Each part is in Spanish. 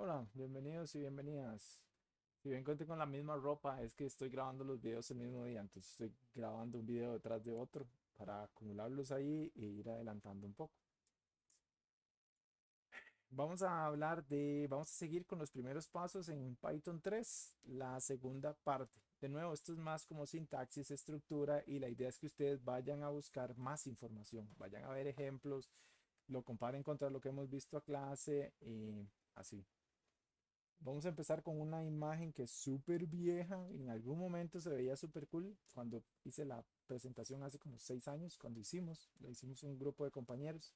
Hola, bienvenidos y bienvenidas. Si bien cuento con la misma ropa, es que estoy grabando los videos el mismo día, entonces estoy grabando un video detrás de otro para acumularlos ahí e ir adelantando un poco. Vamos a seguir con los primeros pasos en Python 3, la segunda parte. De nuevo, esto es más como sintaxis, estructura y la idea es que ustedes vayan a buscar más información, vayan a ver ejemplos, lo comparen contra lo que hemos visto a clase y así. Vamos a empezar con una imagen que es súper vieja. En algún momento se veía súper cool cuando hice la presentación hace como 6 años, cuando lo hicimos un grupo de compañeros.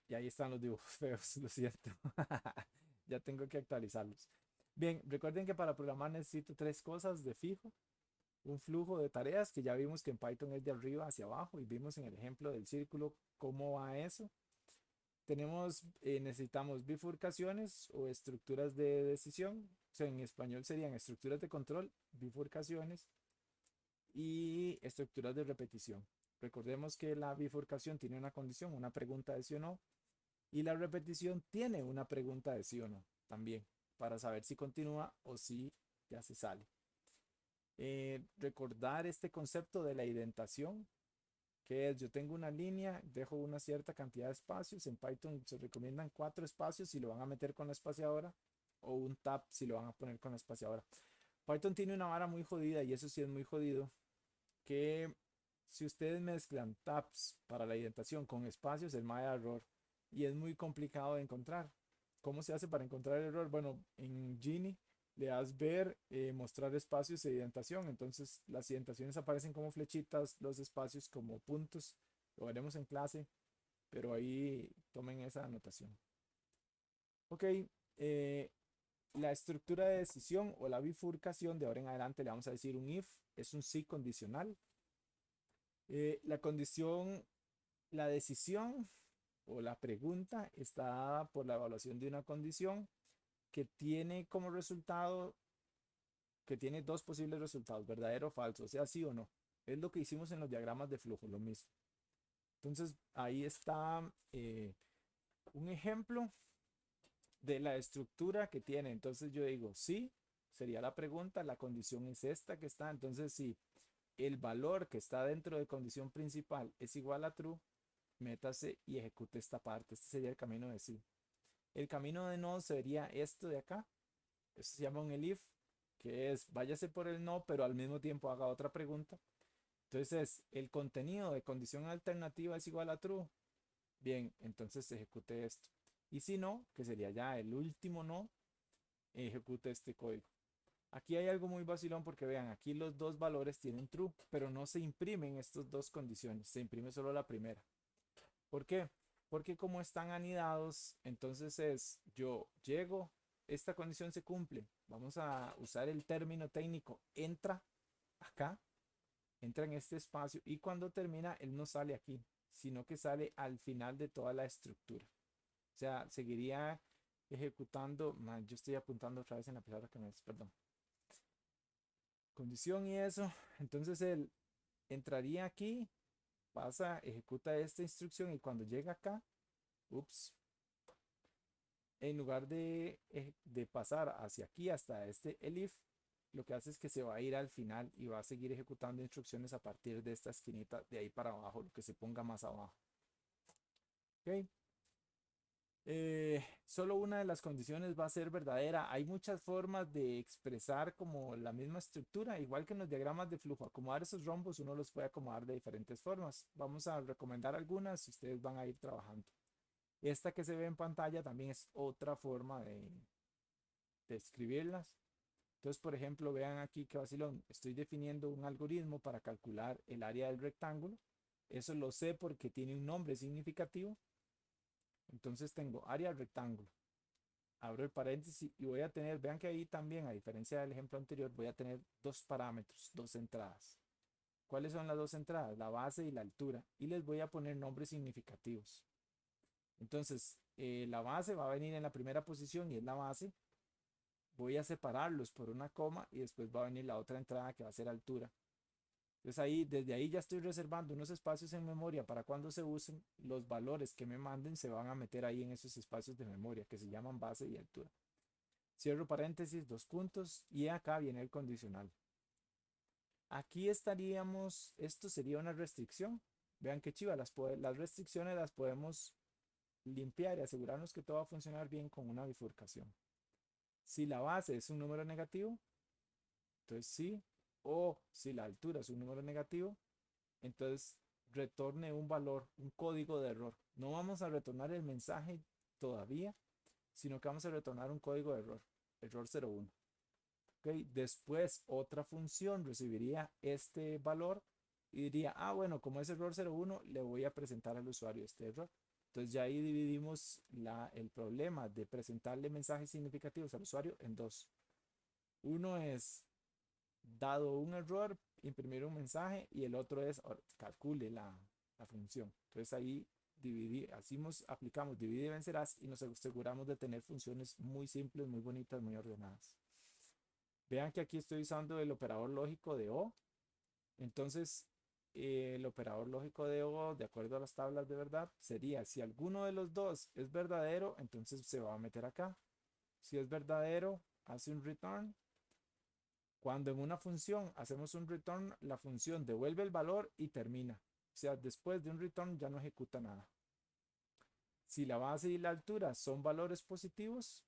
Y ahí están los dibujos feos, lo siento. Ya tengo que actualizarlos. Bien, recuerden que para programar necesito tres cosas de fijo. Un flujo de tareas que ya vimos que en Python es de arriba hacia abajo y vimos en el ejemplo del círculo cómo va eso. Necesitamos bifurcaciones o estructuras de decisión. O sea, en español serían estructuras de control, bifurcaciones y estructuras de repetición. Recordemos que la bifurcación tiene una condición, una pregunta de sí o no, y la repetición tiene una pregunta de sí o no también, para saber si continúa o si ya se sale. Recordar este concepto de la indentación, que es yo tengo una línea, dejo una cierta cantidad de espacios. En Python se recomiendan 4 espacios si lo van a meter con la espaciadora o un tab si lo van a poner con la espaciadora. Python tiene una vara muy jodida y eso sí es muy jodido, que si ustedes mezclan tabs para la indentación con espacios, el MAE da error y es muy complicado de encontrar. ¿Cómo se hace para encontrar el error? Bueno, en Genie le das ver, mostrar espacios e indentación. Entonces las indentaciones aparecen como flechitas, los espacios como puntos. Lo veremos en clase, pero ahí tomen esa anotación. Ok, eh, la estructura de decisión o la bifurcación de ahora en adelante le vamos a decir un if, es un sí condicional. La condición, la decisión o la pregunta está dada por la evaluación de una condición que tiene como resultado, que tiene dos posibles resultados, verdadero o falso, o sea, sí o no. Es lo que hicimos en los diagramas de flujo, lo mismo. Entonces, ahí está un ejemplo de la estructura que tiene. Entonces, yo digo, sí, sería la pregunta, la condición es esta que está. Entonces, si el valor que está dentro de condición principal es igual a true, métase y ejecute esta parte. Este sería el camino de sí. El camino de no sería esto de acá. Esto se llama un elif, que es váyase por el no, pero al mismo tiempo haga otra pregunta. Entonces, el contenido de condición alternativa es igual a true. Bien, entonces ejecute esto. Y si no, que sería ya el último no, ejecute este código. Aquí hay algo muy vacilón porque vean, aquí los dos valores tienen true, pero no se imprimen estas dos condiciones, se imprime solo la primera. ¿Por qué? Porque como están anidados, entonces es yo llego, esta condición se cumple. Vamos a usar el término técnico entra acá, entra en este espacio y cuando termina, él no sale aquí, sino que sale al final de toda la estructura. O sea, seguiría ejecutando, man, yo estoy apuntando otra vez en la palabra que me es, perdón, condición y eso. Entonces él entraría aquí, pasa, ejecuta esta instrucción y cuando llega acá, ups, en lugar de pasar hacia aquí hasta este elif, lo que hace es que se va a ir al final y va a seguir ejecutando instrucciones a partir de esta esquinita de ahí para abajo, lo que se ponga más abajo. ¿Ok? Solo una de las condiciones va a ser verdadera. Hay muchas formas de expresar como la misma estructura, igual que en los diagramas de flujo. Acomodar esos rombos uno los puede acomodar de diferentes formas. Vamos a recomendar algunas y ustedes van a ir trabajando. Esta que se ve en pantalla también es otra forma de escribirlas. Entonces, por ejemplo, vean aquí que vacilón. Estoy definiendo un algoritmo para calcular el área del rectángulo. Eso lo sé porque tiene un nombre significativo. Entonces tengo área rectángulo. Abro el paréntesis y voy a tener, vean que ahí también, a diferencia del ejemplo anterior, voy a tener dos parámetros, dos entradas. ¿Cuáles son las dos entradas? La base y la altura. Y les voy a poner nombres significativos. Entonces, la base va a venir en la primera posición y es la base. Voy a separarlos por una coma y después va a venir la otra entrada que va a ser altura. Entonces ahí, desde ahí ya estoy reservando unos espacios en memoria para cuando se usen, los valores que me manden se van a meter ahí en esos espacios de memoria que se llaman base y altura. Cierro paréntesis, dos puntos y acá viene el condicional. Aquí estaríamos, esto sería una restricción. Vean qué chiva, las restricciones las podemos limpiar y asegurarnos que todo va a funcionar bien con una bifurcación. Si la base es un número negativo, entonces sí, o si la altura es un número negativo, entonces retorne un valor, un código de error. No vamos a retornar el mensaje todavía, sino que vamos a retornar un código de error, error 01. ¿Okay? Después otra función recibiría este valor y diría, ah, bueno, como es error 01, le voy a presentar al usuario este error. Entonces ya ahí dividimos el problema de presentarle mensajes significativos al usuario en dos. Uno es, dado un error, imprimir un mensaje y el otro es, calcule la función. Entonces ahí aplicamos divide y vencerás y nos aseguramos de tener funciones muy simples, muy bonitas, muy ordenadas. Vean que aquí estoy usando el operador lógico de O. Entonces, el operador lógico de O, de acuerdo a las tablas de verdad, sería si alguno de los dos es verdadero, entonces se va a meter acá. Si es verdadero, hace un return. Cuando en una función hacemos un return, la función devuelve el valor y termina. O sea, después de un return ya no ejecuta nada. Si la base y la altura son valores positivos,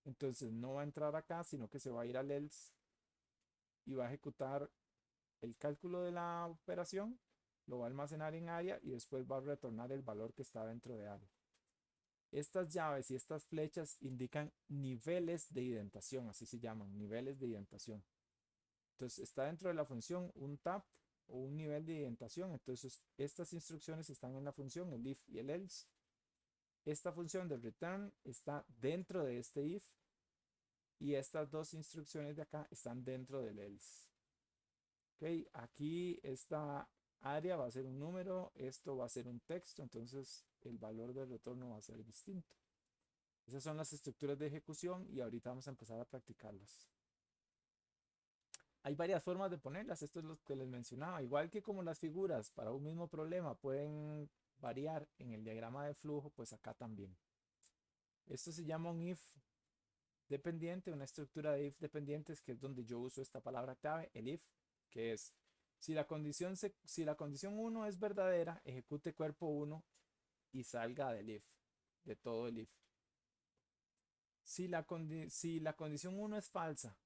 entonces no va a entrar acá, sino que se va a ir al else y va a ejecutar el cálculo de la operación, lo va a almacenar en área y después va a retornar el valor que está dentro de área. Estas llaves y estas flechas indican niveles de indentación, así se llaman, niveles de indentación. Entonces está dentro de la función un tab o un nivel de indentación. Entonces estas instrucciones están en la función, el if y el else. Esta función de return está dentro de este if y estas dos instrucciones de acá están dentro del else. Ok, aquí esta área va a ser un número, esto va a ser un texto, entonces el valor del retorno va a ser distinto. Esas son las estructuras de ejecución y ahorita vamos a empezar a practicarlas. Hay varias formas de ponerlas, esto es lo que les mencionaba, igual que como las figuras para un mismo problema pueden variar en el diagrama de flujo, pues acá también. Esto se llama un if dependiente, una estructura de if dependientes, que es donde yo uso esta palabra clave, el if, que es si la condición 1 es verdadera, ejecute cuerpo 1 y salga del if, de todo el if. Si la condición 1 es falsa,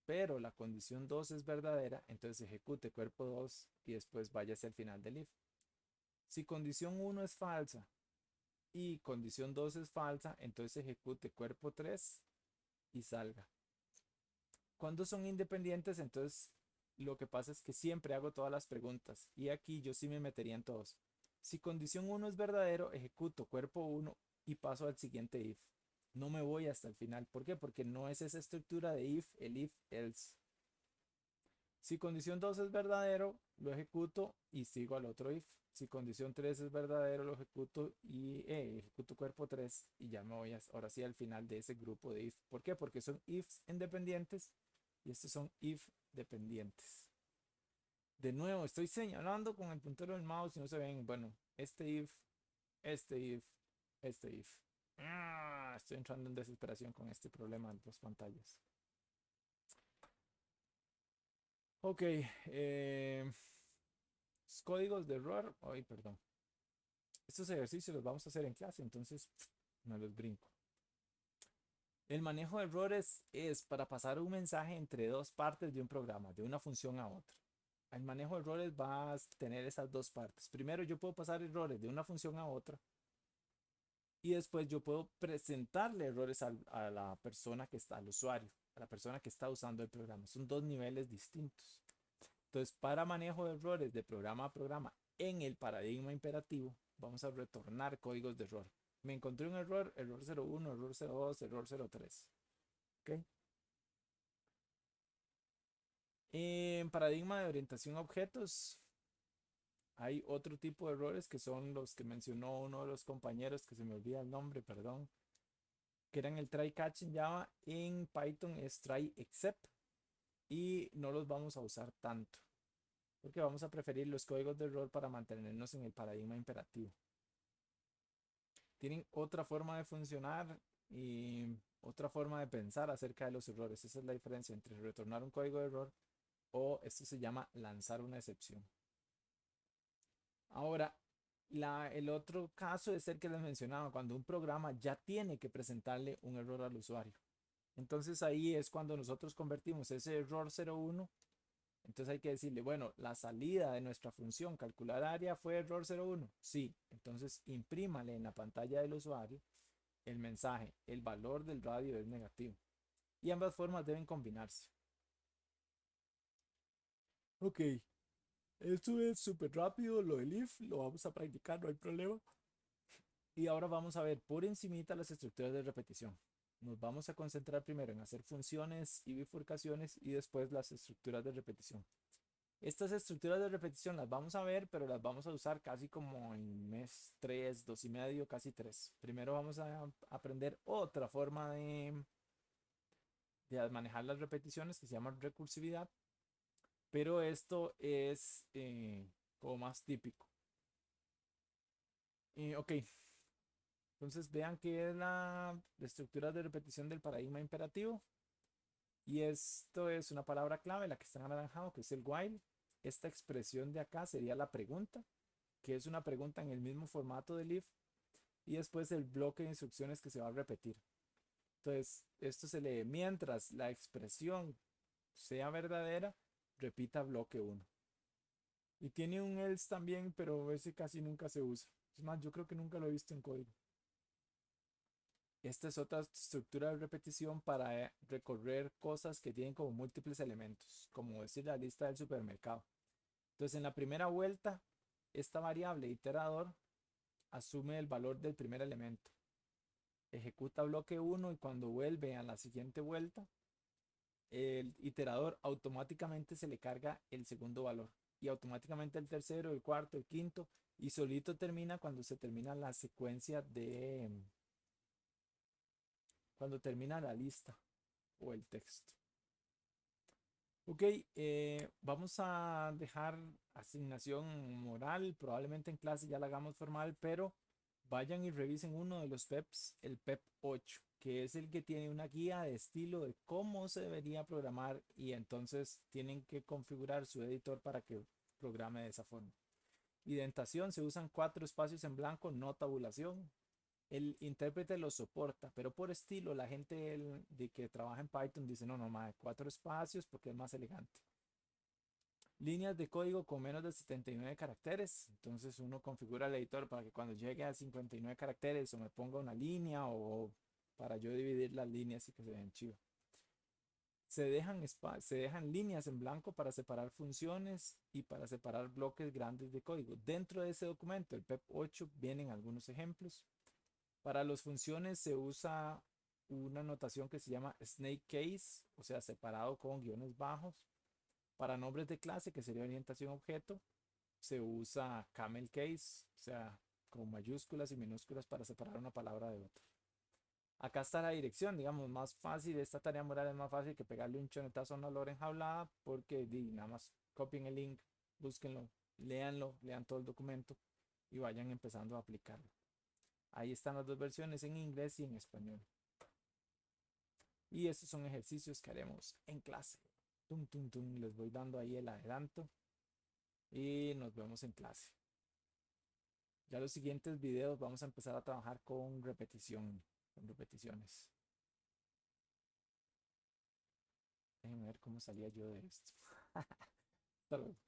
pero la condición 2 es verdadera, entonces ejecute cuerpo 2 y después váyase al final del if. Si condición 1 es falsa y condición 2 es falsa, entonces ejecute cuerpo 3 y salga. Cuando son independientes, entonces lo que pasa es que siempre hago todas las preguntas y aquí yo sí me metería en todos. Si condición 1 es verdadero, ejecuto cuerpo 1 y paso al siguiente if. No me voy hasta el final. ¿Por qué? Porque no es esa estructura de if, el if, else. Si condición 2 es verdadero, lo ejecuto y sigo al otro if. Si condición 3 es verdadero, lo ejecuto y ejecuto cuerpo 3 y ya me voy ahora sí al final de ese grupo de if. ¿Por qué? Porque son ifs independientes y estos son if dependientes. De nuevo, estoy señalando con el puntero del mouse y no se ven. Bueno, este if, este if, este if. Estoy entrando en desesperación con este problema de dos pantallas. Ok, códigos de error. Ay, perdón. Estos ejercicios los vamos a hacer en clase, entonces me los brinco. El manejo de errores es para pasar un mensaje entre dos partes de un programa, de una función a otra. El manejo de errores va a tener esas dos partes. Primero, yo puedo pasar errores de una función a otra y después yo puedo presentarle errores a la persona que está, al usuario, a la persona que está usando el programa. Son dos niveles distintos. Entonces, para manejo de errores de programa a programa en el paradigma imperativo, vamos a retornar códigos de error. Me encontré un error, error 01, error 02, error 03. ¿Ok? En paradigma de orientación a objetos, hay otro tipo de errores que son los que mencionó uno de los compañeros, que se me olvida el nombre, perdón, que eran el try catch en Java. En Python es try except y no los vamos a usar tanto. porque vamos a preferir los códigos de error para mantenernos en el paradigma imperativo. Tienen otra forma de funcionar y otra forma de pensar acerca de los errores. Esa es la diferencia entre retornar un código de error o esto se llama lanzar una excepción. Ahora, el otro caso es el que les mencionaba, cuando un programa ya tiene que presentarle un error al usuario. Entonces ahí es cuando nosotros convertimos ese error 01. Entonces hay que decirle, bueno, la salida de nuestra función calcular área fue error 01. Sí, entonces imprímale en la pantalla del usuario el mensaje, el valor del radio es negativo. Y ambas formas deben combinarse. Ok, esto es súper rápido, lo del if, lo vamos a practicar, no hay problema. Y ahora vamos a ver por encimita las estructuras de repetición. Nos vamos a concentrar primero en hacer funciones y bifurcaciones y después las estructuras de repetición. Estas estructuras de repetición las vamos a ver, pero las vamos a usar casi como en mes 3, 2 y medio, casi 3. Primero vamos a aprender otra forma de manejar las repeticiones que se llama recursividad, pero esto es como más típico. Ok, entonces vean que es la estructura de repetición del paradigma imperativo. Y esto es una palabra clave, la que está en anaranjado, que es el while. Esta expresión de acá sería la pregunta, que es una pregunta en el mismo formato del if. Y después el bloque de instrucciones que se va a repetir. Entonces, esto se lee mientras la expresión sea verdadera, repita bloque 1. Y tiene un else también, pero ese casi nunca se usa. Es más, yo creo que nunca lo he visto en código. Esta es otra estructura de repetición para recorrer cosas que tienen como múltiples elementos, como decir la lista del supermercado. Entonces, en la primera vuelta, esta variable iterador asume el valor del primer elemento. Ejecuta bloque 1 y cuando vuelve a la siguiente vuelta, el iterador automáticamente se le carga el segundo valor y automáticamente el tercero, el cuarto, el quinto y solito termina cuando se termina la secuencia de cuando termina la lista o el texto. Ok, vamos a dejar asignación moral, probablemente en clase ya la hagamos formal, pero vayan y revisen uno de los PEPs, el PEP 8, que es el que tiene una guía de estilo de cómo se debería programar y entonces tienen que configurar su editor para que programe de esa forma. Identación, se usan 4 espacios en blanco, no tabulación. El intérprete lo soporta, pero por estilo la gente de que trabaja en Python dice no, no, más 4 espacios porque es más elegante. Líneas de código con menos de 79 caracteres, entonces uno configura el editor para que cuando llegue a 59 caracteres o me ponga una línea o para yo dividir las líneas y que se vean chido. Se dejan líneas en blanco para separar funciones y para separar bloques grandes de código. Dentro de ese documento, el PEP 8, vienen algunos ejemplos. Para las funciones se usa una notación que se llama snake case, o sea, separado con guiones bajos. Para nombres de clase, que sería orientación objeto, se usa camel case, o sea, con mayúsculas y minúsculas para separar una palabra de otra. Acá está la dirección, digamos, más fácil. Esta tarea moral es más fácil que pegarle un chonetazo a una lora enjaulada porque nada más copien el link, búsquenlo, lean todo el documento y vayan empezando a aplicarlo. Ahí están las dos versiones en inglés y en español. Y estos son ejercicios que haremos en clase. Tum, tum, tum. Les voy dando ahí el adelanto y nos vemos en clase. Ya los siguientes videos vamos a empezar a trabajar con repetición, con repeticiones. Déjenme ver cómo salía yo de esto. Hasta luego.